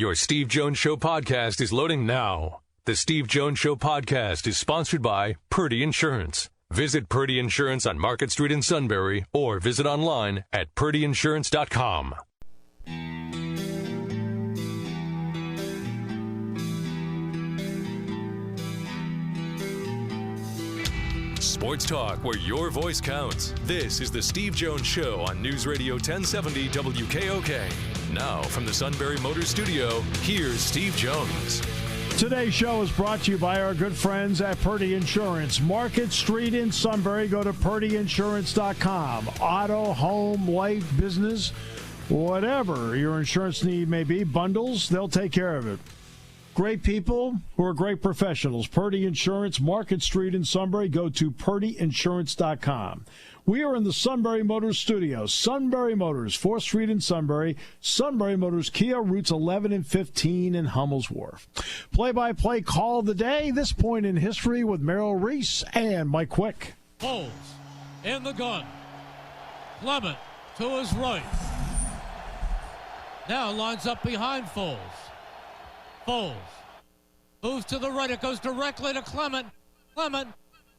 Your Steve Jones Show podcast is loading now. The Steve Jones Show podcast is sponsored by Purdy Insurance. Visit Purdy Insurance on Market Street in Sunbury or visit online at purdyinsurance.com. Sports talk where your voice counts. This is the Steve Jones Show on News Radio 1070 WKOK. Now from the Sunbury Motors Studio, here's Steve Jones. Today's show is brought to you by our good friends at Purdy Insurance. Market Street in Sunbury. Go to purdyinsurance.com. Auto, home, life, business, whatever your insurance need may be, bundles, they'll take care of it. Great people who are great professionals. Purdy Insurance, Market Street in Sunbury. Go to purdyinsurance.com. We are in the Sunbury Motors Studio. Sunbury Motors, 4th Street in Sunbury. Sunbury Motors, Kia, routes 11 and 15 in Hummel's Wharf. Play-by-play call of the day, this point in history with Merrill Reese and Mike Quick. Foles in the gun. Clement to his right. Now lines up behind Foles. Foles moves to the right. It goes directly to Clement. Clement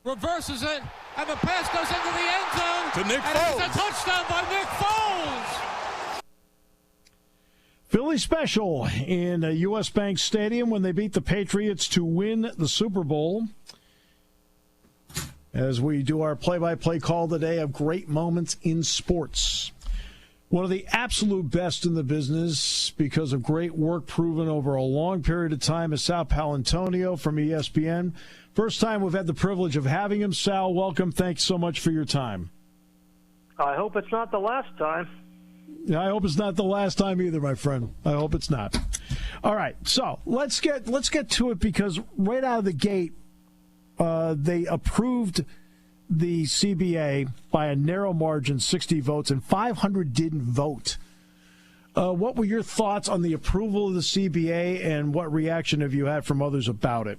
reverses it, and the pass goes into the end zone. To Nick and Foles. It's a touchdown by Nick Foles. Philly special in U.S. Bank Stadium when they beat the Patriots to win the Super Bowl. As we do our play-by-play call today of great moments in sports. One of the absolute best in the business because of great work proven over a long period of time is Sal Paolantonio from ESPN. First time we've had the privilege of having him. Sal, welcome. Thanks so much for your time. I hope it's not the last time. I hope it's not the last time either, my friend. I hope it's not. All right, so let's get to it because right out of the gate, they approved the CBA by a narrow margin, 60 votes, and 500 didn't vote. What were your thoughts on the approval of the CBA, and what reaction have you had from others about it?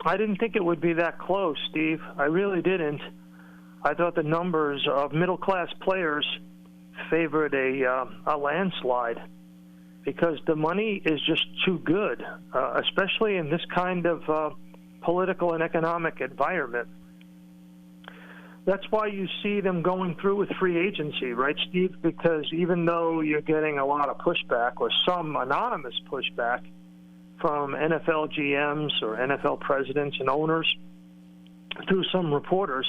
I didn't think it would be that close, Steve. I really didn't. I thought the numbers of middle-class players favored a landslide because the money is just too good, especially in this kind of political and economic environment. That's why you see them going through with free agency, right, Steve? Because even though you're getting a lot of pushback or some anonymous pushback from NFL GMs or NFL presidents and owners through some reporters,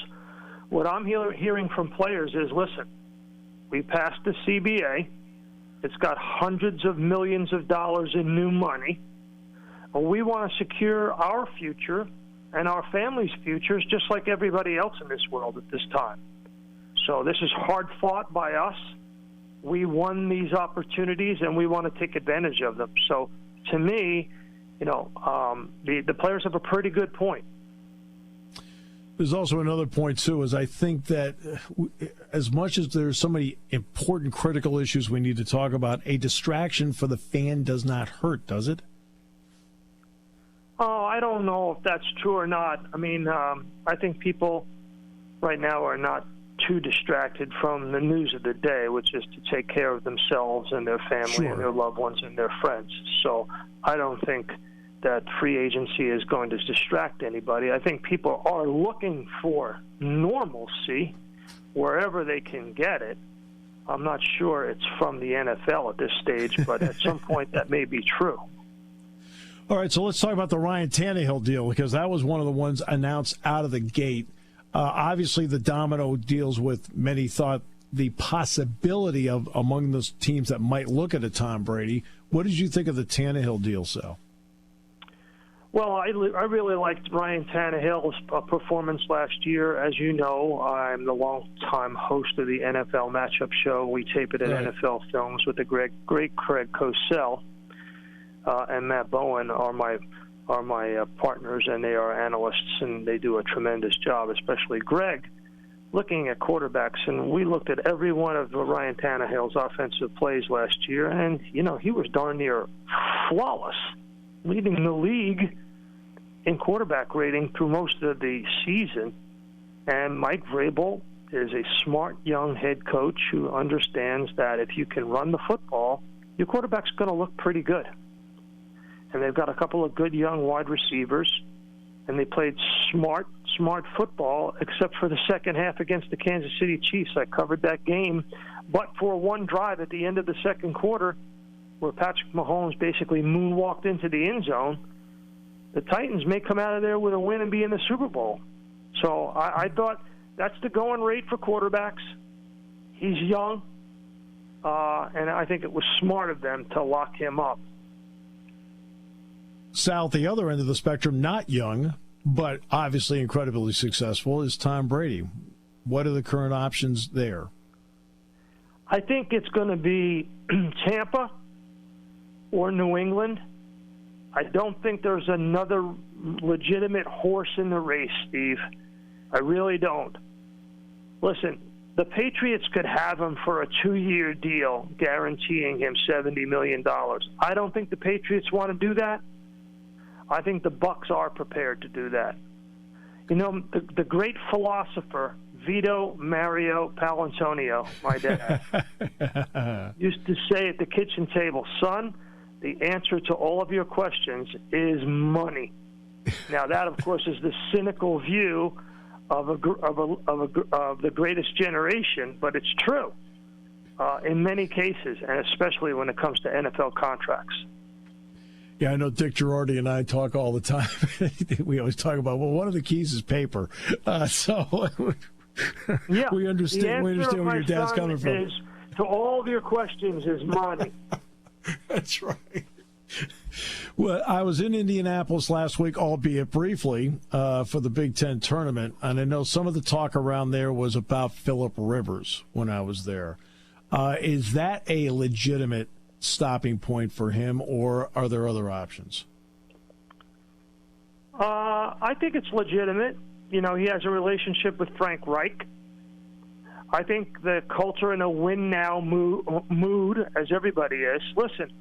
what I'm hearing from players is, listen, we passed the CBA. It's got hundreds of millions of dollars in new money. We want to secure our future and our families' futures just like everybody else in this world at this time. So this is hard fought by us. We won these opportunities, and we want to take advantage of them. So to me, the players have a pretty good point. There's also another point, too, is I think that as much as there's so many important critical issues we need to talk about, a distraction for the fan does not hurt, does it? Oh, I don't know if that's true or not. I mean, I think people right now are not too distracted from the news of the day, which is to take care of themselves and their family and their loved ones and their friends. So I don't think that free agency is going to distract anybody. I think people are looking for normalcy wherever they can get it. I'm not sure it's from the NFL at this stage, but at some point that may be true. All right, so let's talk about the Ryan Tannehill deal because that was one of the ones announced out of the gate. Obviously, the domino deals with, many thought, the possibility of among those teams that might look at a Tom Brady. What did you think of the Tannehill deal, Sal? Well, I really liked Ryan Tannehill's performance last year. As you know, I'm the longtime host of the NFL Matchup Show. We tape it at NFL Films with the great Craig Cosell. And Matt Bowen are my partners, and they are analysts, and they do a tremendous job, especially Greg, looking at quarterbacks. And we looked at every one of Ryan Tannehill's offensive plays last year, and, he was darn near flawless, leading the league in quarterback rating through most of the season. And Mike Vrabel is a smart young head coach who understands that if you can run the football, your quarterback's going to look pretty good. and they've got a couple of good young wide receivers, and they played smart football, except for the second half against the Kansas City Chiefs. I covered that game, but for one drive at the end of the second quarter where Patrick Mahomes basically moonwalked into the end zone, the Titans may come out of there with a win and be in the Super Bowl. So I thought that's the going rate for quarterbacks. He's young, and I think it was smart of them to lock him up. Sal, at the other end of the spectrum, not young, but obviously incredibly successful, is Tom Brady. What are the current options there? I think it's going to be Tampa or New England. I don't think there's another legitimate horse in the race, Steve. I really don't. Listen, the Patriots could have him for a 2-year deal, guaranteeing him $70 million. I don't think the Patriots want to do that. I think the Bucs are prepared to do that. You know, the great philosopher, Vito Mario Paolantonio, my dad, used to say at the kitchen table, son, the answer to all of your questions is money. Now, that, of course, is the cynical view of the greatest generation, but it's true in many cases, and especially when it comes to NFL contracts. Yeah, I know Dick Girardi and I talk all the time. We always talk about, well, one of the keys is paper. So yeah, we understand where your dad's coming from. To all of your questions is money. That's right. Well, I was in Indianapolis last week, albeit briefly, for the Big Ten tournament, and I know some of the talk around there was about Phillip Rivers when I was there. Is that a legitimate stopping point for him, or are there other options? I think it's legitimate. You know, he has a relationship with Frank Reich. I think the culture in a win-now mood, as everybody is. Listen,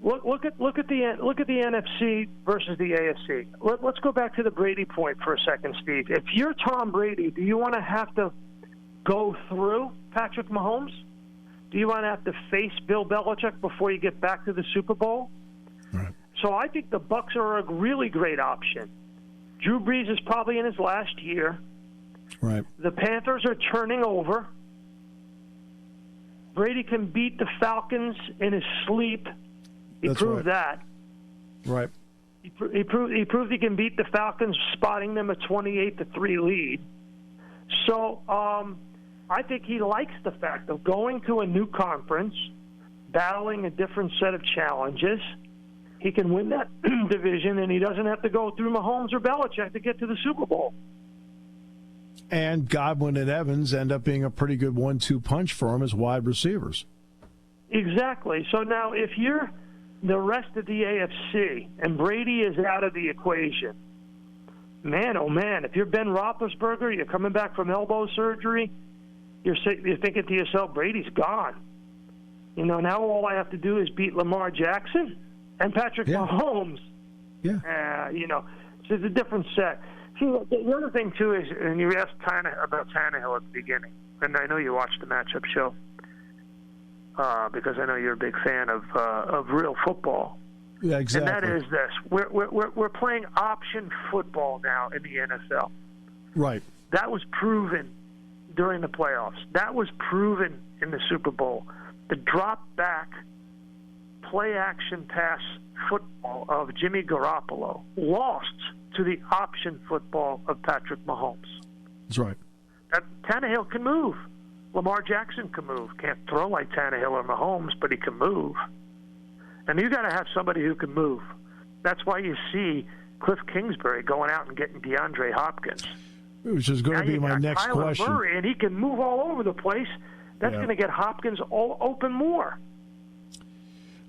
look at the NFC versus the AFC. Let's go back to the Brady point for a second, Steve. If you're Tom Brady, do you want to have to go through Patrick Mahomes? Do you want to have to face Bill Belichick before you get back to the Super Bowl? Right. So I think the Bucs are a really great option. Drew Brees is probably in his last year. Right. The Panthers are turning over. Brady can beat the Falcons in his sleep. He proved that. Right. He proved he can beat the Falcons, spotting them a 28-3 lead. So I think he likes the fact of going to a new conference, battling a different set of challenges. He can win that division, and he doesn't have to go through Mahomes or Belichick to get to the Super Bowl. And Godwin and Evans end up being a pretty good 1-2 punch for him as wide receivers. Exactly. So now if you're the rest of the AFC and Brady is out of the equation, man, oh man, if you're Ben Roethlisberger, you're coming back from elbow surgery, you're thinking to yourself, Brady's gone. You know, now all I have to do is beat Lamar Jackson and Patrick Mahomes. Yeah. You know, so it's a different set. See, the other thing, too, is, and you asked about Tannehill at the beginning, and I know you watched the matchup show because I know you're a big fan of real football. Yeah, exactly. And that is this. We're playing option football now in the NFL. Right. That was proven during the playoffs. That was proven in the Super Bowl. The drop-back, play-action pass football of Jimmy Garoppolo lost to the option football of Patrick Mahomes. That's right. Tannehill can move. Lamar Jackson can move. Can't throw like Tannehill or Mahomes, but he can move. And you got to have somebody who can move. That's why you see Cliff Kingsbury going out and getting DeAndre Hopkins. Which is going to be my next Kyler question. Murray, and he can move all over the place. That's going to get Hopkins all open more.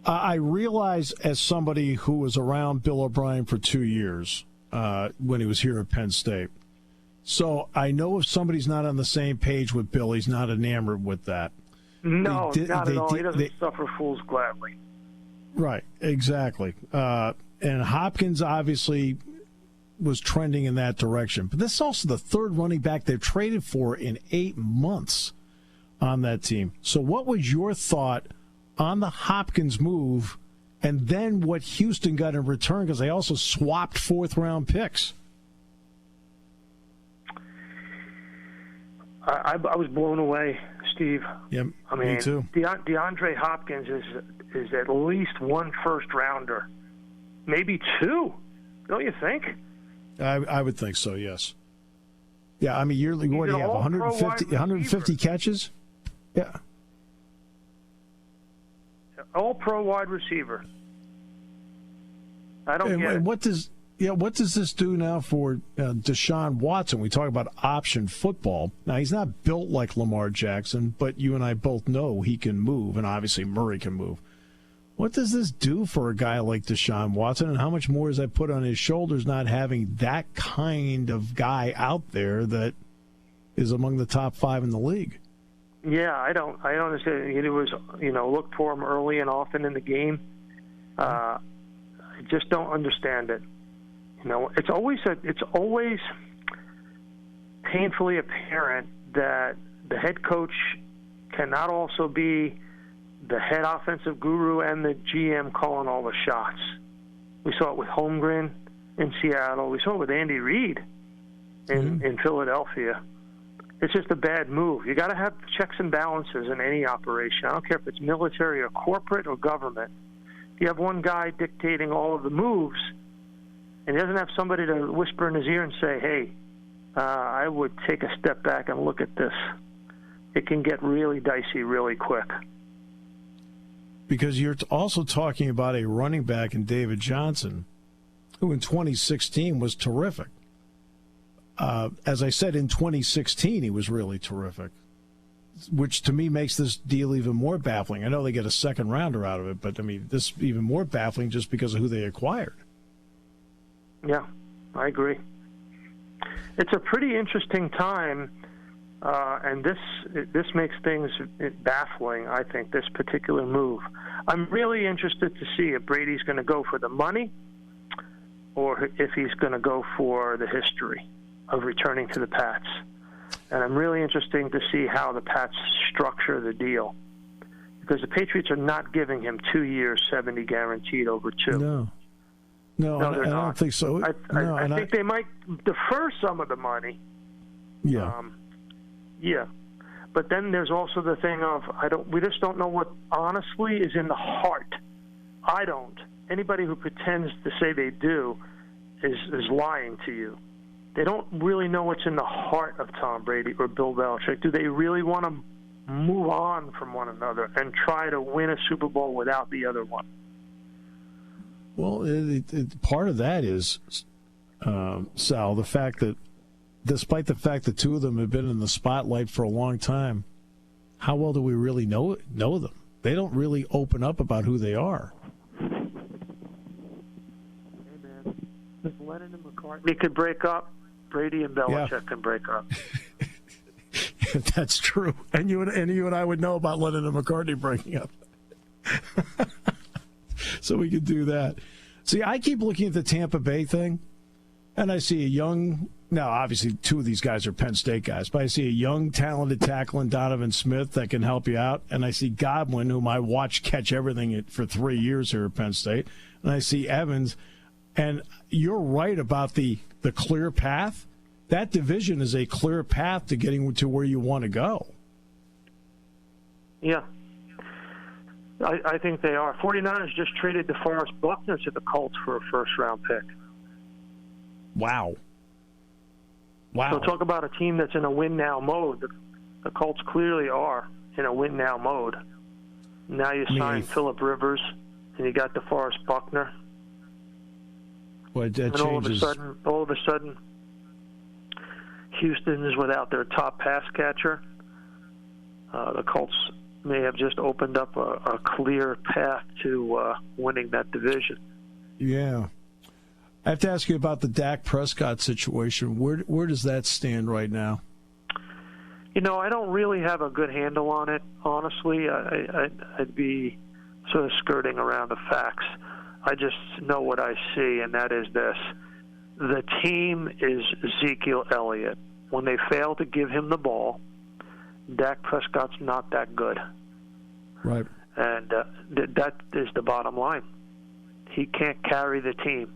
I realize, as somebody who was around Bill O'Brien for 2 years when he was here at Penn State, so I know if somebody's not on the same page with Bill, he's not enamored with that. No, not at all. He doesn't suffer fools gladly. Right, exactly. And Hopkins obviously was trending in that direction. But this is also the third running back they've traded for in 8 months on that team. So what was your thought on the Hopkins move And then what Houston got in return, because they also swapped fourth-round picks. I was blown away, Steve. Yep, I mean, me too. DeAndre Hopkins is at least one first-rounder, maybe two, don't you think? I would think so, yes. Yeah, I mean, yearly, what do you have, 150 catches? Yeah. All-pro wide receiver. I don't get it. What does this do now for Deshaun Watson? We talk about option football. Now, he's not built like Lamar Jackson, but you and I both know he can move, and obviously Murray can move. What does this do for a guy like Deshaun Watson, and how much more does that put on his shoulders not having that kind of guy out there that is among the top 5 in the league? Yeah, I don't understand. It was, look for him early and often in the game. I just don't understand it. It's always painfully apparent that the head coach cannot also be the head offensive guru and the GM calling all the shots. We saw it with Holmgren in Seattle. We saw it with Andy Reid in Philadelphia. It's just a bad move. You got to have checks and balances in any operation. I don't care if it's military or corporate or government. You have one guy dictating all of the moves, and he doesn't have somebody to whisper in his ear and say, hey, I would take a step back and look at this. It can get really dicey really quick. Because you're also talking about a running back in David Johnson, who in 2016 was terrific. As I said, in 2016, he was really terrific, which to me makes this deal even more baffling. I know they get a second rounder out of it, but I mean, this is even more baffling just because of who they acquired. Yeah, I agree. It's a pretty interesting time, and this makes things baffling, I think, this particular move. I'm really interested to see if Brady's going to go for the money or if he's going to go for the history of returning to the Pats. And I'm really interested to see how the Pats structure the deal, because the Patriots are not giving him 2 years, 70 guaranteed over 2. No, they're not. I don't think so. I think they might defer some of the money. Yeah. Yeah. But then there's also the thing of we just don't know what honestly is in the heart. I don't. Anybody who pretends to say they do is lying to you. They don't really know what's in the heart of Tom Brady or Bill Belichick. Do they really want to move on from one another and try to win a Super Bowl without the other one? Well, part of that is, Sal, the fact that despite the fact that two of them have been in the spotlight for a long time, how well do we really know them? They don't really open up about who they are. Hey, man. If Lennon and McCartney could break up, Brady and Belichick can break up. That's true. And you and I would know about Lennon and McCartney breaking up. So we could do that. See, I keep looking at the Tampa Bay thing, and I see a young, now obviously two of these guys are Penn State guys, but I see a young, talented tackle in Donovan Smith that can help you out, and I see Godwin, whom I watched catch everything for 3 years here at Penn State, and I see Evans, and you're right about the clear path. That division is a clear path to getting to where you want to go. Yeah. I think they are. 49ers just traded DeForest Buckner to the Colts for a first-round pick. Wow. So talk about a team that's in a win-now mode. The Colts clearly are in a win-now mode. Now you sign Phillip Rivers, and you got DeForest Buckner. Well, that and changes. all of a sudden, Houston is without their top pass catcher. The Colts may have just opened up a clear path to winning that division. Yeah. I have to ask you about the Dak Prescott situation. Where does that stand right now? I don't really have a good handle on it, honestly. I'd be sort of skirting around the facts. I just know what I see, and that is this. The team is Ezekiel Elliott. When they fail to give him the ball, Dak Prescott's not that good. Right. And that is the bottom line. he can't carry the team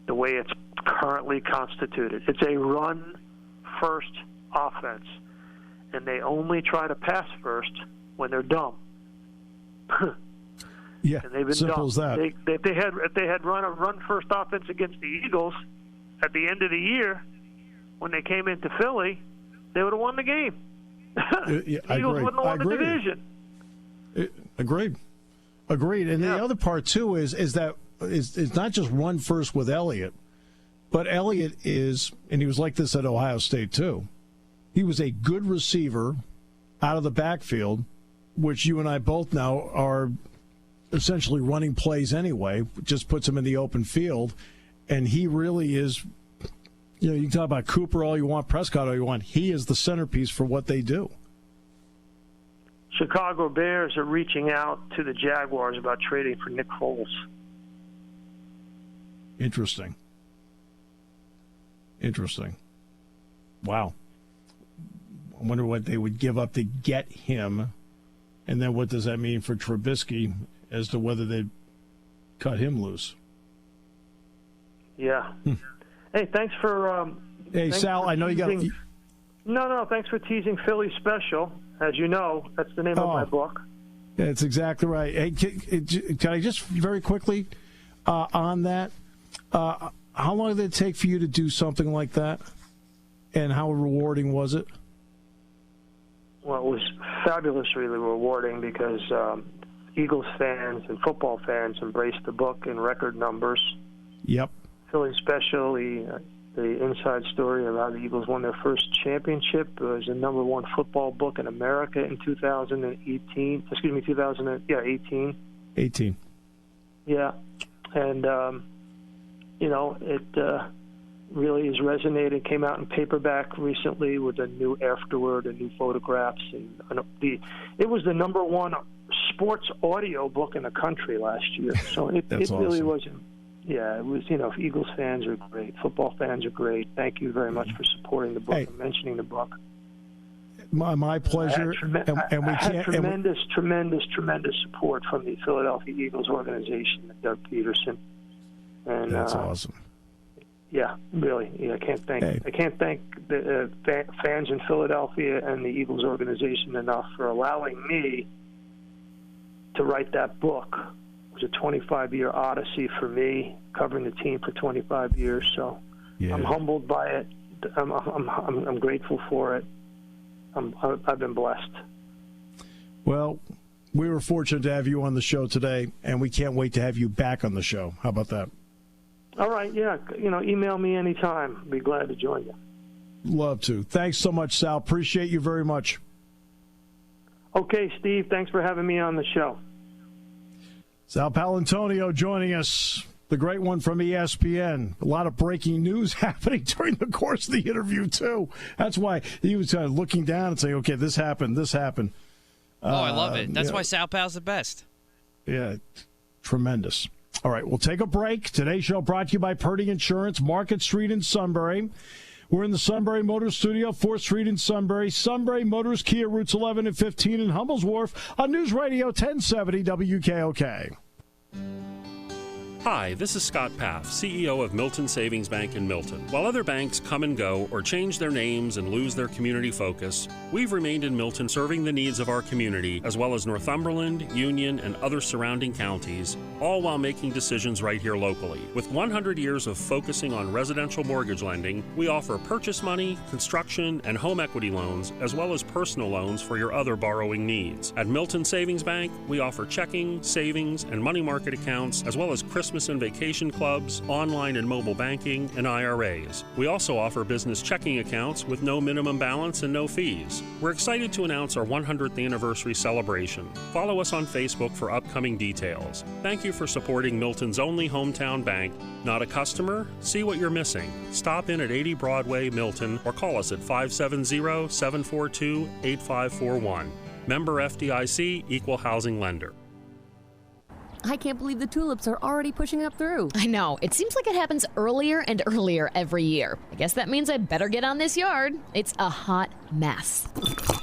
the way it's currently constituted. It's a run-first offense, and they only try to pass first when they're dumb. Yeah, and they've been simple dumb. as that. If they had run a run-first offense against the Eagles at the end of the year when they came into Philly, they would have won the game. The Eagles wouldn't have won the division. Agreed. And the other part too is that it's not just run first with Elliott, but Elliott is, and he was like this at Ohio State too. He was a good receiver out of the backfield, which you and I both know are essentially running plays anyway. Just puts him in the open field, and he really is. You can talk about Cooper all you want, Prescott all you want. He is the centerpiece for what they do. Chicago Bears are reaching out to the Jaguars about trading for Nick Foles. Interesting. Wow. I wonder what they would give up to get him, and then what does that mean for Trubisky as to whether they'd cut him loose. Yeah. Hey, thanks for... Sal, I know you got... No, thanks for teasing Philly Special. As you know, that's the name of my book. That's exactly right. Hey, can I just very quickly on that, how long did it take for you to do something like that? And how rewarding was it? Well, it was fabulously rewarding because Eagles fans and football fans embraced the book in record numbers. Yep. Philly Special, the inside story of how the Eagles won their first championship. It was the number one football book in America in 2018. 18. 18. Yeah. And, it really has resonated. Came out in paperback recently with a new afterword and new photographs. And it was the number one sports audio book in the country last year. So it really wasn't. Yeah, it was, Eagles fans are great. Football fans are great. Thank you very much for supporting the book and mentioning the book. My pleasure. Tremendous support from the Philadelphia Eagles organization and Doug Peterson. And that's awesome. Yeah, really. Yeah, I can't thank the fans in Philadelphia and the Eagles organization enough for allowing me to write that book. It was a 25-year odyssey for me, covering the team for 25 years. So I'm humbled by it. I'm grateful for it. I've been blessed. Well, we were fortunate to have you on the show today, and we can't wait to have you back on the show. How about that? All right, yeah. Email me anytime. Be glad to join you. Love to. Thanks so much, Sal. Appreciate you very much. Okay, Steve. Thanks for having me on the show. Sal Paolantonio joining us, the great one from ESPN. A lot of breaking news happening during the course of the interview, too. That's why he was looking down and saying, okay, this happened. I love it. That's why Sal Pal's the best. Yeah, tremendous. All right, we'll take a break. Today's show brought to you by Purdy Insurance, Market Street in Sunbury. We're in the Sunbury Motors Studio, 4th Street in Sunbury. Sunbury Motors, Kia, routes 11 and 15 in Hummel's Wharf on News Radio 1070 WKOK. Hi, this is Scott Paff, CEO of Milton Savings Bank in Milton. While other banks come and go or change their names and lose their community focus, we've remained in Milton serving the needs of our community, as well as Northumberland, Union, and other surrounding counties, all while making decisions right here locally. With 100 years of focusing on residential mortgage lending, we offer purchase money, construction, and home equity loans, as well as personal loans for your other borrowing needs. At Milton Savings Bank, we offer checking, savings, and money market accounts, as well as Christmas and vacation clubs, online and mobile banking, and IRAs. We also offer business checking accounts with no minimum balance and no fees. We're excited to announce our 100th anniversary celebration. Follow us on Facebook for upcoming details. Thank you for supporting Milton's only hometown bank. Not a customer? See what you're missing. Stop in at 80 Broadway, Milton, or call us at 570-742-8541. Member FDIC, Equal Housing Lender. I can't believe the tulips are already pushing up through. I know. It seems like it happens earlier and earlier every year. I guess that means I better get on this yard. It's a hot mess.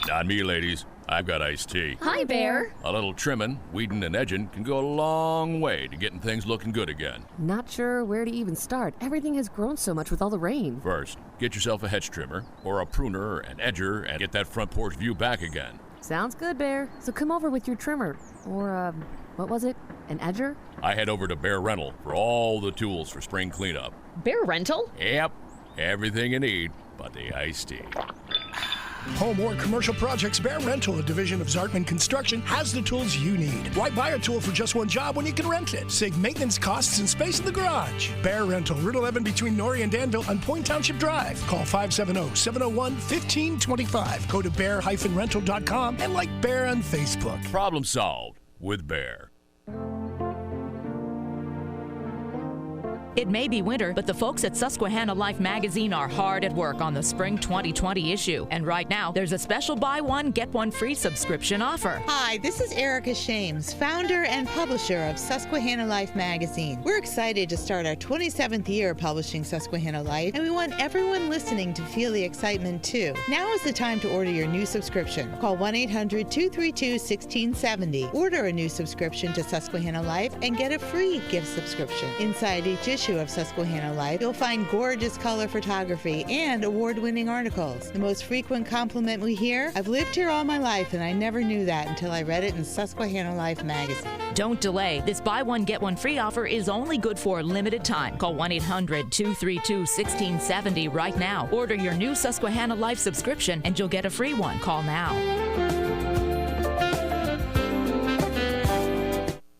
Not me, ladies. I've got iced tea. Hi, Bear. A little trimming, weeding, and edging can go a long way to getting things looking good again. Not sure where to even start. Everything has grown so much with all the rain. First, get yourself a hedge trimmer or a pruner and edger and get that front porch view back again. Sounds good, Bear. So come over with your trimmer. Or, what was it? An edger? I head over to Bear Rental for all the tools for spring cleanup. Bear Rental? Yep, everything you need but the iced tea. Home or commercial projects, Bear Rental, a division of Zartman Construction, has the tools you need. Why buy a tool for just one job when you can rent it? Save maintenance costs and space in the garage. Bear Rental, Route 11 between Norrie and Danville on Point Township Drive. Call 570-701-1525. Go to bear-rental.com and like Bear on Facebook. Problem solved with Bear. It may be winter, but the folks at Susquehanna Life magazine are hard at work on the spring 2020 issue. And right now, there's a special buy one, get one free subscription offer. Hi, this is Erica Shames, founder and publisher of Susquehanna Life magazine. We're excited to start our 27th year publishing Susquehanna Life, and we want everyone listening to feel the excitement too. Now is the time to order your new subscription. Call 1-800-232-1670. Order a new subscription to Susquehanna Life and get a free gift subscription. Inside each issue of Susquehanna Life, you'll find gorgeous color photography and award-winning articles. The most frequent compliment we hear, "I've lived here all my life and I never knew that until I read it in Susquehanna Life magazine." Don't delay. This buy one, get one free offer is only good for a limited time. Call 1-800-232-1670 right now. Order your new Susquehanna Life subscription and you'll get a free one. Call now.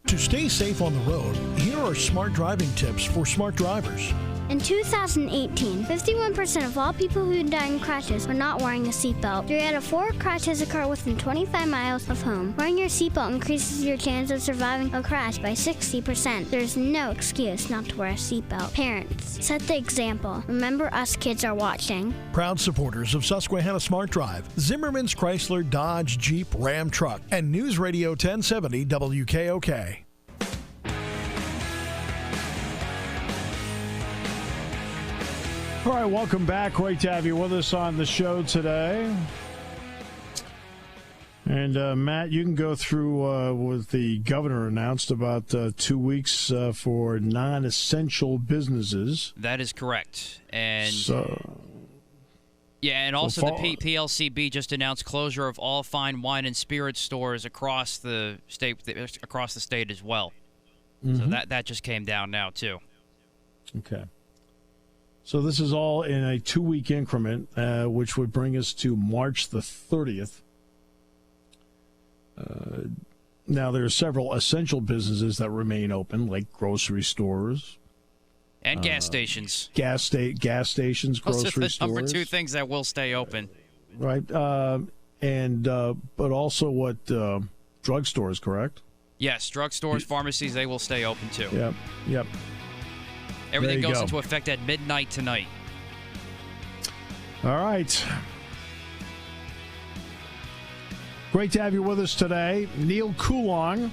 To stay safe on the road, here are smart driving tips for smart drivers. In 2018, 51% of all people who die in crashes were not wearing a seatbelt. 3 out of 4 crashes occur within 25 miles of home. Wearing your seatbelt increases your chance of surviving a crash by 60%. There's no excuse not to wear a seatbelt. Parents, set the example. Remember, us kids are watching. Proud supporters of Susquehanna Smart Drive, Zimmerman's Chrysler, Dodge, Jeep, Ram Truck, and News Radio 1070 WKOK. All right, welcome back. Great to have you with us on the show today. And, Matt, you can go through what the governor announced about 2 weeks for non-essential businesses. That is correct. And so, yeah, and also the PLCB just announced closure of all fine wine and spirit stores across the state as well. Mm-hmm. So that just came down now too. Okay. So this is all in a 2-week increment, which would bring us to March the 30th. Now, there are several essential businesses that remain open, like grocery stores. And gas stations. Gas stations, grocery stores. Number 2 things that will stay open. Right. But also what, drugstores, correct? Yes, drugstores, pharmacies, they will stay open too. Yep. Everything goes into effect at midnight tonight. All right. Great to have you with us today. Neil Coulon.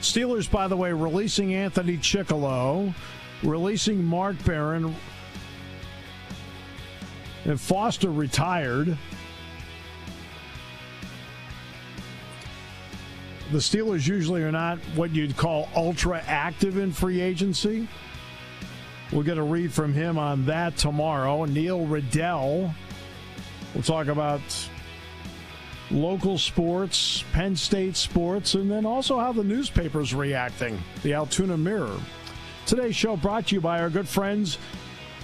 Steelers, by the way, releasing Anthony Chickillo, releasing Mark Barron, and Foster retired. The Steelers usually are not what you'd call ultra active in free agency. We'll get a read from him on that tomorrow. Neil Riddell. We'll talk about local sports, Penn State sports, and then also how the newspaper's reacting. The Altoona Mirror. Today's show brought to you by our good friends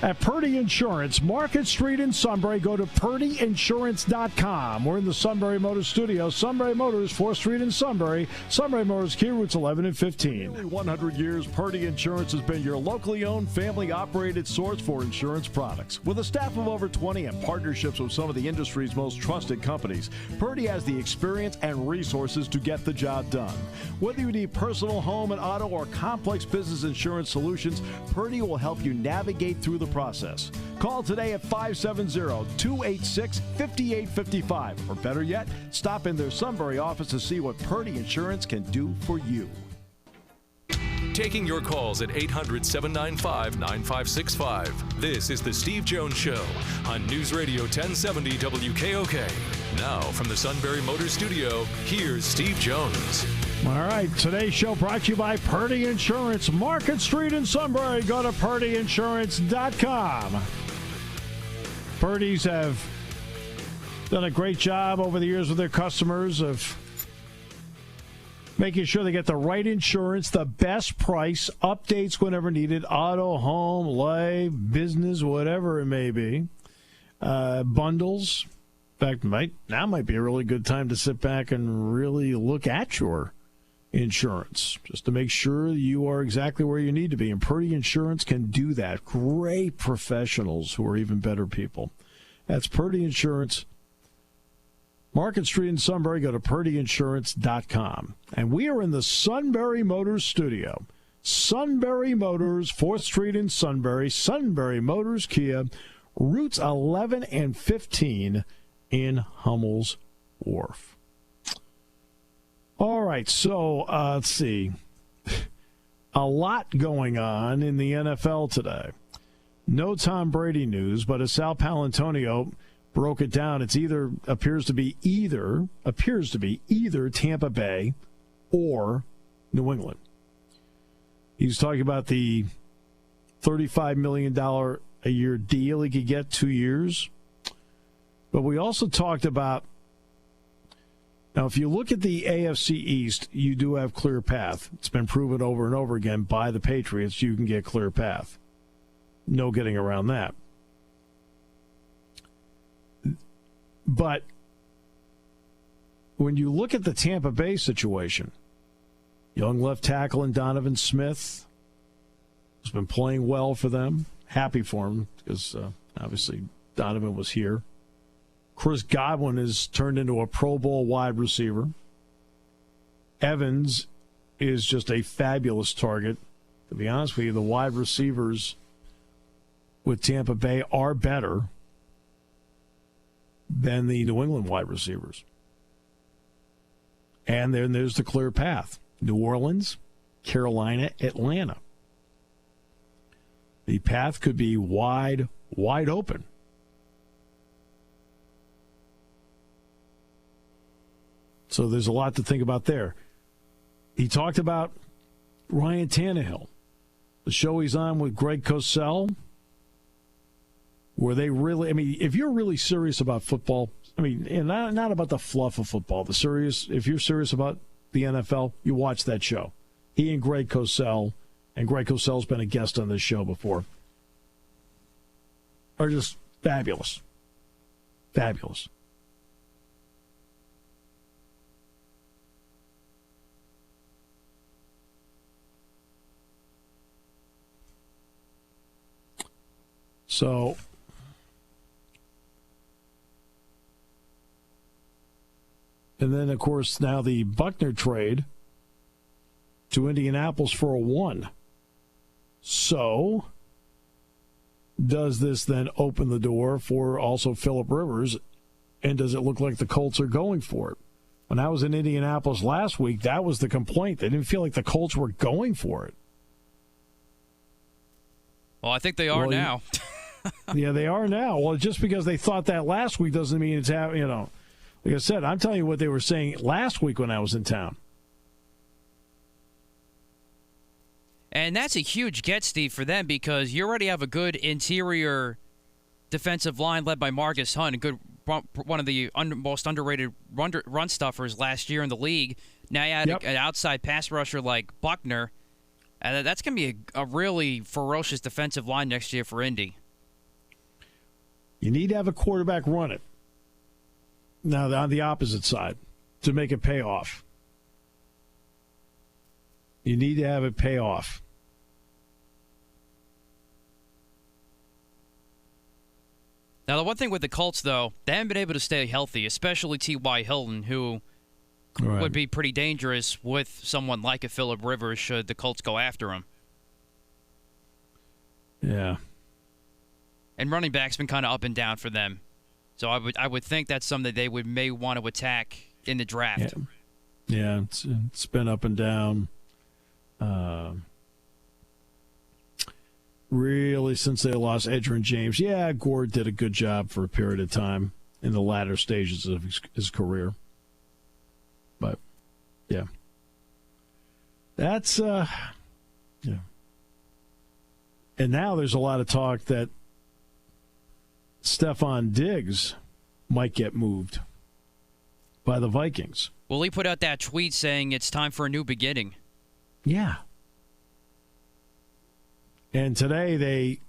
at Purdy Insurance, Market Street in Sunbury. Go to purdyinsurance.com. We're in the Sunbury Motors studio. Sunbury Motors, 4th Street in Sunbury. Sunbury Motors, key routes 11 and 15. Nearly 100 years, Purdy Insurance has been your locally owned, family-operated source for insurance products. With a staff of over 20 and partnerships with some of the industry's most trusted companies, Purdy has the experience and resources to get the job done. Whether you need personal, home, and auto, or complex business insurance solutions, Purdy will help you navigate through the process. Call today at 570-286-5855. Or better yet, stop in their Sunbury office to see what Purdy Insurance can do for you. Taking your calls at 800-795-9565. This is The Steve Jones Show on News Radio 1070 WKOK. Now, from the Sunbury Motors Studio, here's Steve Jones. All right, today's show brought to you by Purdy Insurance, Market Street in Sunbury. Go to PurdyInsurance.com. Purdy's have done a great job over the years with their customers of making sure they get the right insurance, the best price, updates whenever needed, auto, home, life, business, whatever it may be, bundles. In fact, now might be a really good time to sit back and really look at your insurance just to make sure you are exactly where you need to be. And Purdy Insurance can do that. Great professionals who are even better people. That's Purdy Insurance. Market Street in Sunbury. Go to PurdyInsurance.com. And we are in the Sunbury Motors studio. Sunbury Motors, 4th Street in Sunbury. Sunbury Motors Kia. Routes 11 and 15 in Hummel's Wharf. All right, so let's see. A lot going on in the NFL today. No Tom Brady news, but as Sal Paolantonio broke it down, it's appears to be either Tampa Bay or New England. He's talking about the $35 million a year deal he could get 2 years. But we also talked about, now if you look at the AFC East, you do have clear path. It's been proven over and over again by the Patriots, you can get clear path. No getting around that. But when you look at the Tampa Bay situation, young left tackle and Donovan Smith has been playing well for them. Happy for him because obviously Donovan was here. Chris Godwin has turned into a Pro Bowl wide receiver. Evans is just a fabulous target. To be honest with you, the wide receivers with Tampa Bay are better than the New England wide receivers. And then there's the clear path. New Orleans, Carolina, Atlanta. The path could be wide open. So there's a lot to think about there. He talked about Ryan Tannehill, the show he's on with Greg Cosell, where they really, if you're really serious about football, and not about the fluff of football, if you're serious about the NFL, you watch that show. He and Greg Cosell, and Greg Cosell's been a guest on this show before, are just fabulous. Fabulous. So, and then, of course, now the Buckner trade to Indianapolis for a 1. So, does this then open the door for also Phillip Rivers, and does it look like the Colts are going for it? When I was in Indianapolis last week, that was the complaint. They didn't feel like the Colts were going for it. Well, I think they are now. Yeah, they are now. Well, just because they thought that last week doesn't mean it's happening. Like I said, I'm telling you what they were saying last week when I was in town. And that's a huge get, Steve, for them because you already have a good interior defensive line led by Marcus Hunt, one of the most underrated run stuffers last year in the league. Now you add an outside pass rusher like Buckner. That's going to be a really ferocious defensive line next year for Indy. You need to have a quarterback run it. Now, on the opposite side, to make it pay off. You need to have it pay off. Now, the one thing with the Colts, though, they haven't been able to stay healthy, especially T.Y. Hilton, who would be pretty dangerous with someone like a Phillip Rivers should the Colts go after him. Yeah. And running back's been kind of up and down for them. So I would think that's something they may want to attack in the draft. Yeah, it's been up and down. Really, since they lost Edgerrin James. Yeah, Gore did a good job for a period of time. in the latter stages of his career. But, yeah. That's, yeah. And now there's a lot of talk that Stephon Diggs might get moved by the Vikings. Well, he put out that tweet saying it's time for a new beginning. Yeah. And today they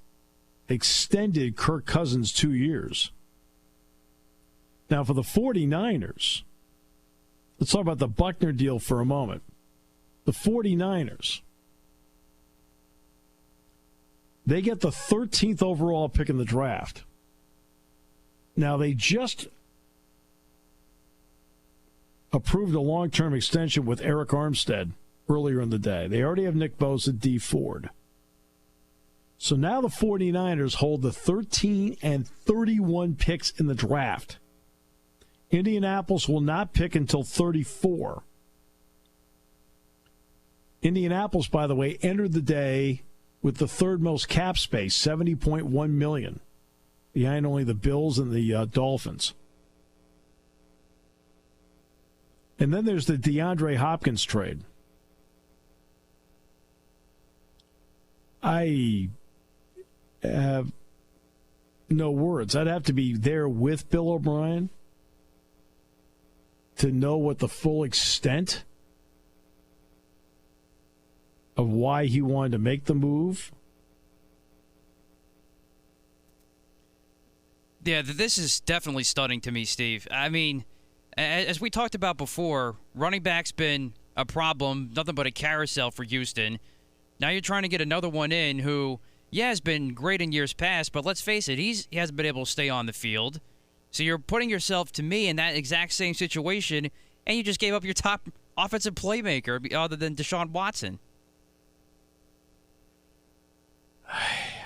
extended Kirk Cousins 2 years. Now, for the 49ers, let's talk about the Buckner deal for a moment. The 49ers, they get the 13th overall pick in the draft. Now, they just approved a long-term extension with Eric Armstead earlier in the day. They already have Nick Bosa, D. Ford. So now the 49ers hold the 13 and 31 picks in the draft. Indianapolis will not pick until 34. Indianapolis, by the way, entered the day with the third most cap space, $70.1 million, behind only the Bills and the Dolphins. And then there's the DeAndre Hopkins trade. I have no words. I'd have to be there with Bill O'Brien to know what the full extent of why he wanted to make the move. Yeah, this is definitely stunning to me, Steve. I mean, as we talked about before, running back's been a problem, nothing but a carousel for Houston. Now you're trying to get another one in who, yeah, has been great in years past, but let's face it, he hasn't been able to stay on the field. So you're putting yourself, to me, in that exact same situation, and you just gave up your top offensive playmaker other than Deshaun Watson.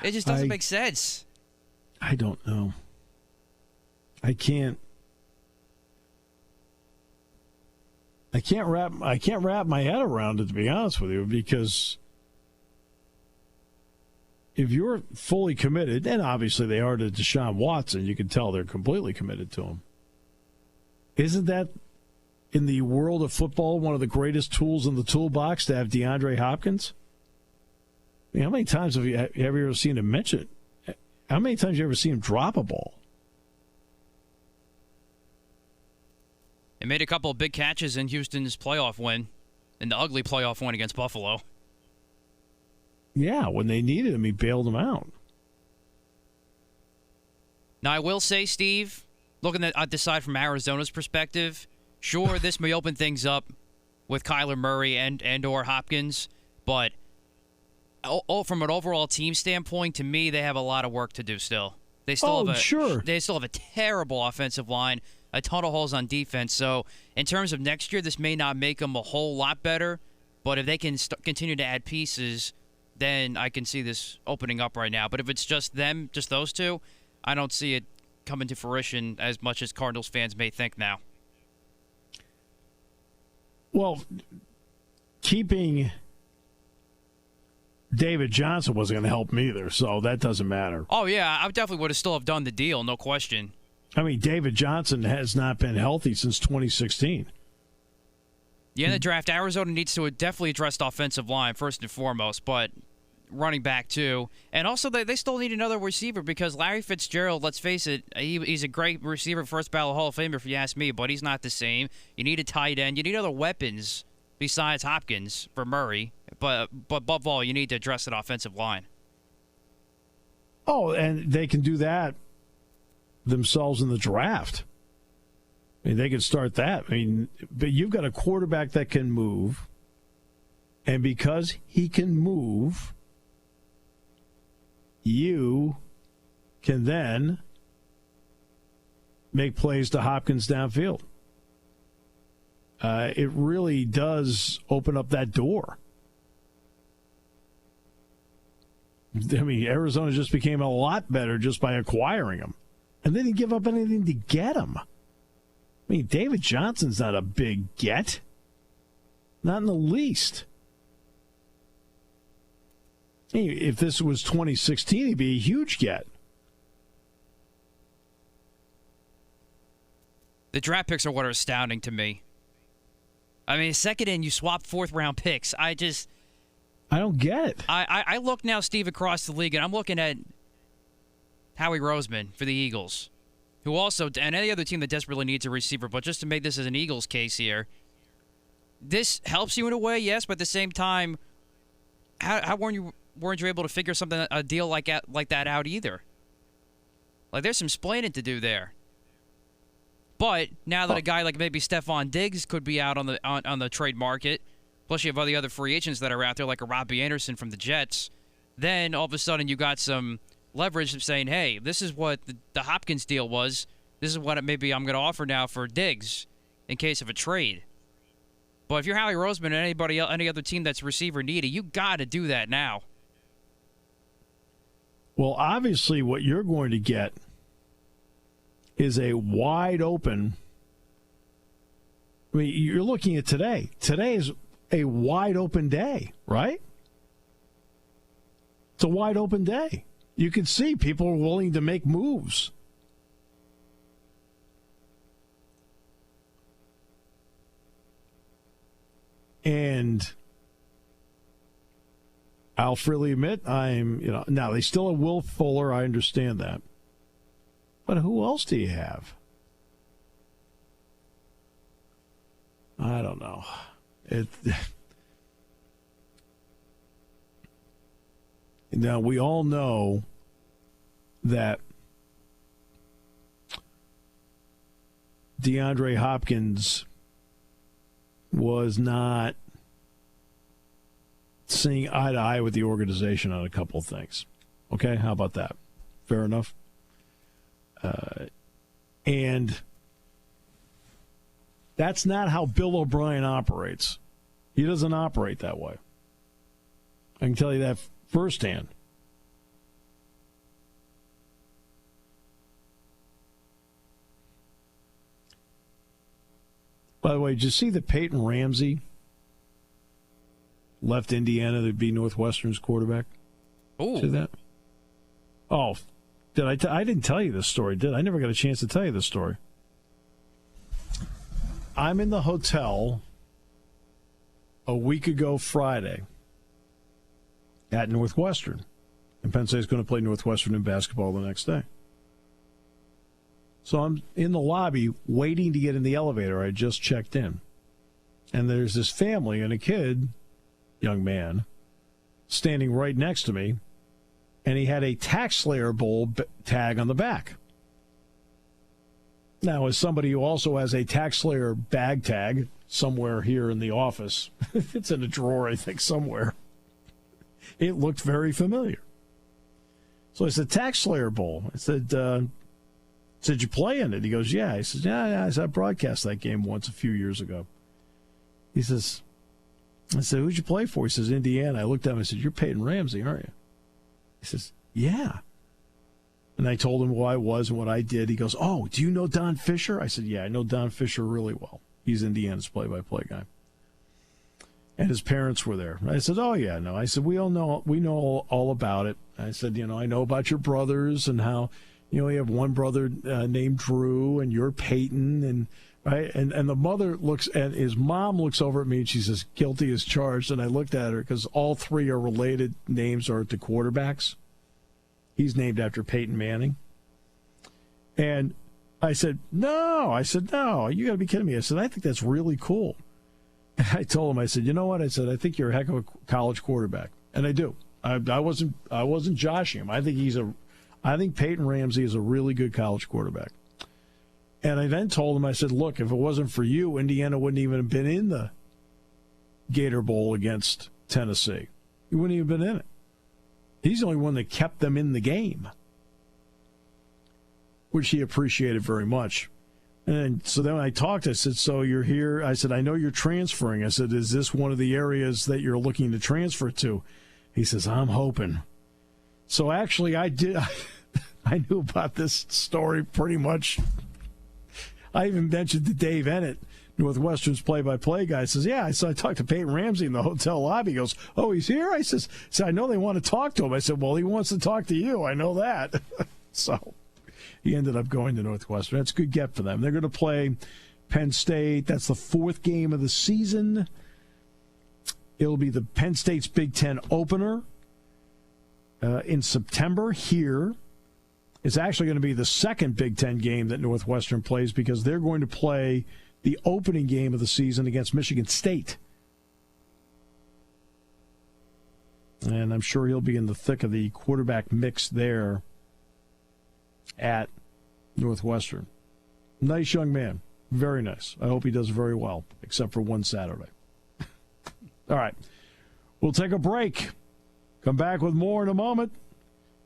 It just doesn't make sense. I don't know. I can't wrap my head around it, to be honest with you, because if you're fully committed, and obviously they are to Deshaun Watson, you can tell they're completely committed to him. Isn't that, in the world of football, one of the greatest tools in the toolbox to have DeAndre Hopkins? I mean, how many times have you ever seen him mention it? How many times have you ever seen him drop a ball? He made a couple of big catches in Houston's playoff win, in the ugly playoff win against Buffalo. Yeah, when they needed him, he bailed them out. Now, I will say, Steve, looking at this side from Arizona's perspective, sure, this may open things up with Kyler Murray and or Hopkins, but from an overall team standpoint, to me, they have a lot of work to do still. They still have a terrible offensive line, a ton of holes on defense. So in terms of next year, this may not make them a whole lot better, but if they can continue to add pieces, then I can see this opening up right now. But if it's just them, just those two, I don't see it coming to fruition as much as Cardinals fans may think now. Well, keeping David Johnson wasn't going to help me either, so that doesn't matter. Oh, yeah, I definitely would have still have done the deal, no question. I mean, David Johnson has not been healthy since 2016. Yeah, in the draft, Arizona needs to definitely address the offensive line first and foremost, but running back too. And also, they still need another receiver because Larry Fitzgerald, let's face it, he's a great receiver, first ballot Hall of Famer if you ask me, but he's not the same. You need a tight end. You need other weapons besides Hopkins for Murray, but above all, you need to address that offensive line. Oh, and they can do that themselves in the draft. I mean, they can start that. I mean, but you've got a quarterback that can move, and because he can move, you can then make plays to Hopkins downfield. It really does open up that door. I mean, Arizona just became a lot better just by acquiring him. And they didn't give up anything to get him. I mean, David Johnson's not a big get. Not in the least. If this was 2016, he'd be a huge get. The draft picks are what are astounding to me. I mean, second in, you swap fourth-round picks. I don't get it. I look now, Steve, across the league, and I'm looking at Howie Roseman for the Eagles, who also, and any other team that desperately needs a receiver, but just to make this as an Eagles case here, this helps you in a way, yes, but at the same time, how weren't you able to figure a deal like that out either? Like, there's some splaining to do there. But now that a guy like maybe Stephon Diggs could be out on the trade market, plus you have all the other free agents that are out there like a Robbie Anderson from the Jets, then all of a sudden you got some leverage of saying, hey, this is what the Hopkins deal was. This is what maybe I'm going to offer now for Diggs in case of a trade. But if you're Howie Roseman or any other team that's receiver needy, you got to do that now. Well, obviously what you're going to get is a wide open. I mean, you're looking at today. Today is a wide open day, right? It's a wide open day. You can see people are willing to make moves. And I'll freely admit now they still have Will Fuller. I understand that. But who else do you have? I don't know. Now, we all know that DeAndre Hopkins was not seeing eye to eye with the organization on a couple of things. Okay, how about that? Fair enough? And that's not how Bill O'Brien operates. He doesn't operate that way. I can tell you that firsthand. By the way, did you see that Peyton Ramsey left Indiana to be Northwestern's quarterback? Oh, see that? Oh, I didn't tell you this story, did I? I never got a chance to tell you this story. I'm in the hotel a week ago Friday at Northwestern. And Penn State's going to play Northwestern in basketball the next day. So I'm in the lobby waiting to get in the elevator. I just checked in. And there's this family and a kid, young man, standing right next to me. And he had a Tax Slayer Bowl tag on the back. Now, as somebody who also has a Tax Slayer bag tag somewhere here in the office, it's in a drawer, I think, somewhere. It looked very familiar. So I said, Tax Slayer Bowl. I said, you play in it? He goes, yeah. He says, yeah. I said, I broadcast that game once a few years ago. He says, I said, who'd you play for? He says, Indiana. I looked at him and I said, you're Peyton Ramsey, aren't you? He says, yeah. And I told him who I was and what I did. He goes, oh, do you know Don Fisher? I said, yeah, I know Don Fisher really well. He's Indiana's play-by-play guy. And his parents were there. I said, oh, yeah, no. I said, we know all about it. I said, I know about your brothers and how, you have one brother named Drew and you're Peyton. And right. And the mother looks, and his mom looks over at me and she says, guilty as charged. And I looked at her because all three are related names are to quarterbacks. He's named after Peyton Manning. And I said, no. You got to be kidding me. I said, I think that's really cool. And I told him, I said, you know what? I said, I think you're a heck of a college quarterback. And I do. I wasn't joshing him. I think Peyton Ramsey is a really good college quarterback. And I then told him, I said, look, if it wasn't for you, Indiana wouldn't even have been in the Gator Bowl against Tennessee. He wouldn't even have been in it. He's the only one that kept them in the game, which he appreciated very much. And so then I talked, I said, so you're here. I said, I know you're transferring. I said, is this one of the areas that you're looking to transfer to? He says, I'm hoping. So actually I did. I knew about this story pretty much. I even mentioned to Dave Ennett, Northwestern's play-by-play guy. Says, yeah. So I talked to Peyton Ramsey in the hotel lobby. He goes, oh, he's here? I says, I know they want to talk to him. I said, well, he wants to talk to you. I know that. So he ended up going to Northwestern. That's a good get for them. They're going to play Penn State. That's the 4th game of the season. It'll be the Penn State's Big Ten opener in September here. It's actually going to be the 2nd Big Ten game that Northwestern plays because they're going to play the opening game of the season against Michigan State. And I'm sure he'll be in the thick of the quarterback mix there at Northwestern. Nice young man. Very nice. I hope he does very well, except for one Saturday. All right. We'll take a break. Come back with more in a moment.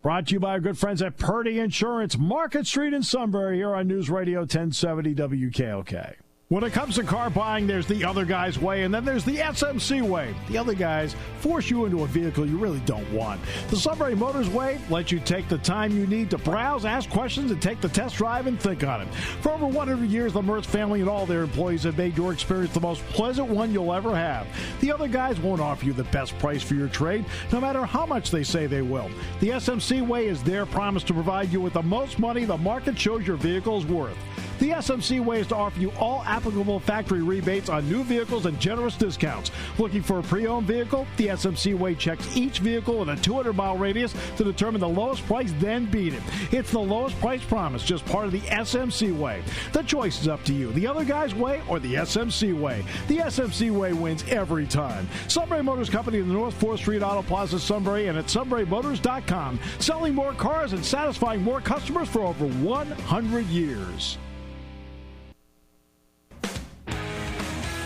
Brought to you by our good friends at Purdy Insurance, Market Street in Sunbury, here on News Radio 1070 WKOK. When it comes to car buying, there's the other guy's way, and then there's the SMC way. The other guys force you into a vehicle you really don't want. The Sunbury Motors way lets you take the time you need to browse, ask questions, and take the test drive and think on it. For over 100 years, the Mertz family and all their employees have made your experience the most pleasant one you'll ever have. The other guys won't offer you the best price for your trade, no matter how much they say they will. The SMC way is their promise to provide you with the most money the market shows your vehicle is worth. The SMC way is to offer you all applicable factory rebates on new vehicles and generous discounts. Looking for a pre-owned vehicle? The SMC way checks each vehicle in a 200-mile radius to determine the lowest price, then beat it. It's the lowest price promise, just part of the SMC way. The choice is up to you. The other guy's way or the SMC way. The SMC way wins every time. Sunbury Motors Company in the North 4th Street Auto Plaza, Sunbury, and at sunburymotors.com. Selling more cars and satisfying more customers for over 100 years.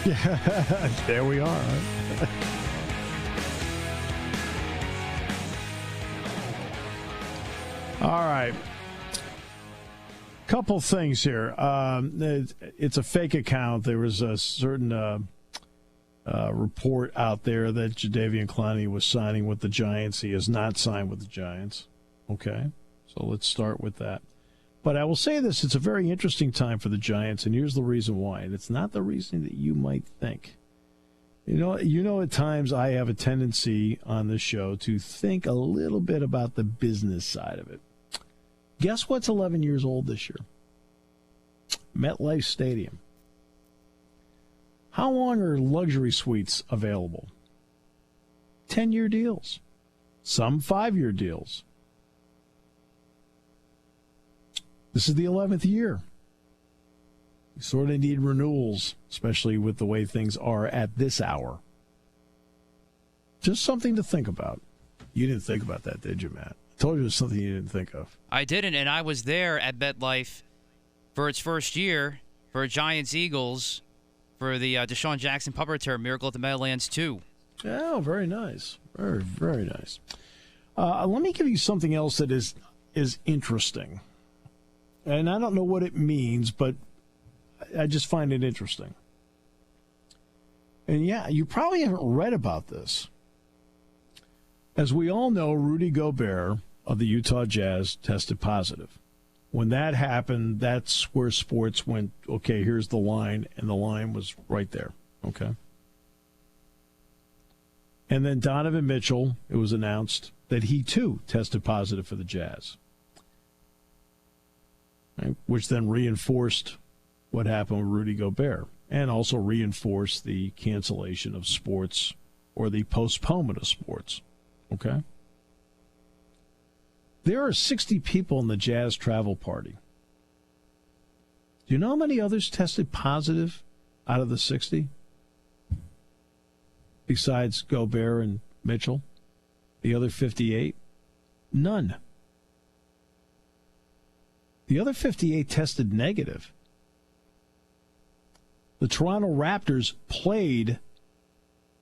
Yeah, there we are. All right. Couple things here. It's a fake account. There was a certain report out there that Jadeveon Clowney was signing with the Giants. He has not signed with the Giants. Okay, so let's start with that. But I will say this, it's a very interesting time for the Giants, and here's the reason why. And it's not the reason that you might think. You know, at times I have a tendency on this show to think a little bit about the business side of it. Guess what's 11 years old this year? MetLife Stadium. How long are luxury suites available? 10-year deals. Some 5-year deals. This is the 11th year. You sort of need renewals, especially with the way things are at this hour. Just something to think about. You didn't think about that, did you, Matt? I told you it was something you didn't think of. I didn't, and I was there at MetLife for its first year for Giants-Eagles for the Deshaun Jackson punt return, Miracle at the Meadowlands 2. Oh, very nice. Very, very nice. Let me give you something else that is interesting. And I don't know what it means, but I just find it interesting. And yeah, you probably haven't read about this. As we all know, Rudy Gobert of the Utah Jazz tested positive. When that happened, that's where sports went, okay, here's the line, and the line was right there, okay? And then Donovan Mitchell, it was announced that he too tested positive for the Jazz. Right, which then reinforced what happened with Rudy Gobert and also reinforced the cancellation of sports or the postponement of sports. Okay? There are 60 people in the Jazz travel party. Do you know how many others tested positive out of the 60? Besides Gobert and Mitchell? The other 58? None. The other 58 tested negative. The Toronto Raptors played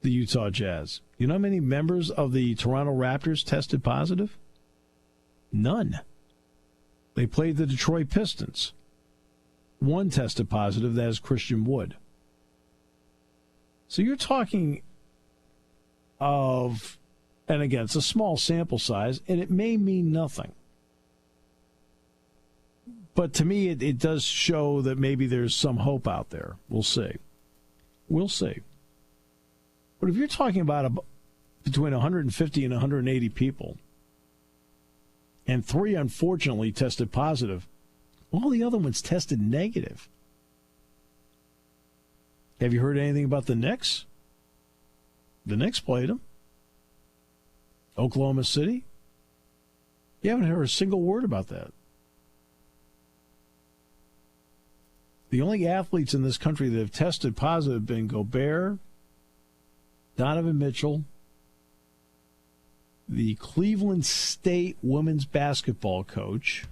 the Utah Jazz. You know how many members of the Toronto Raptors tested positive? None. They played the Detroit Pistons. One tested positive, that is Christian Wood. So you're talking of, and again, it's a small sample size, and it may mean nothing. But to me, it does show that maybe there's some hope out there. We'll see. We'll see. But if you're talking about between 150 and 180 people, and 3 unfortunately tested positive, All the other ones tested negative. Have you heard anything about the Knicks? The Knicks played them. Oklahoma City? You haven't heard a single word about that. The only athletes in this country that have tested positive have been Gobert, Donovan Mitchell, the Cleveland State women's basketball coach,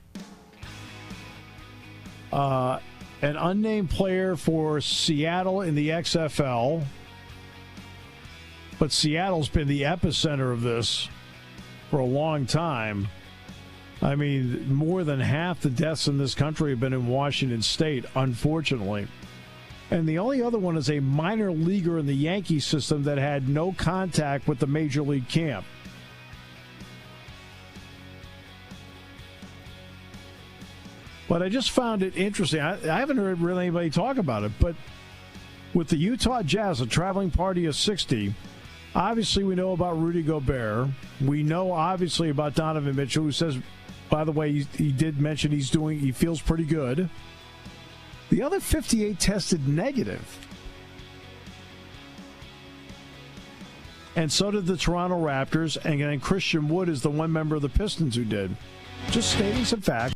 an unnamed player for Seattle in the XFL, but Seattle's been the epicenter of this for a long time. I mean, more than half the deaths in this country have been in Washington State, unfortunately. And the only other one is a minor leaguer in the Yankee system that had no contact with the major league camp. But I just found it interesting. I haven't heard really anybody talk about it, but with the Utah Jazz, a traveling party of 60, obviously we know about Rudy Gobert. We know obviously about Donovan Mitchell, who says, by the way, he did mention he feels pretty good. The other 58 tested negative. And so did the Toronto Raptors, and then Christian Wood is the one member of the Pistons who did. Just stating some facts.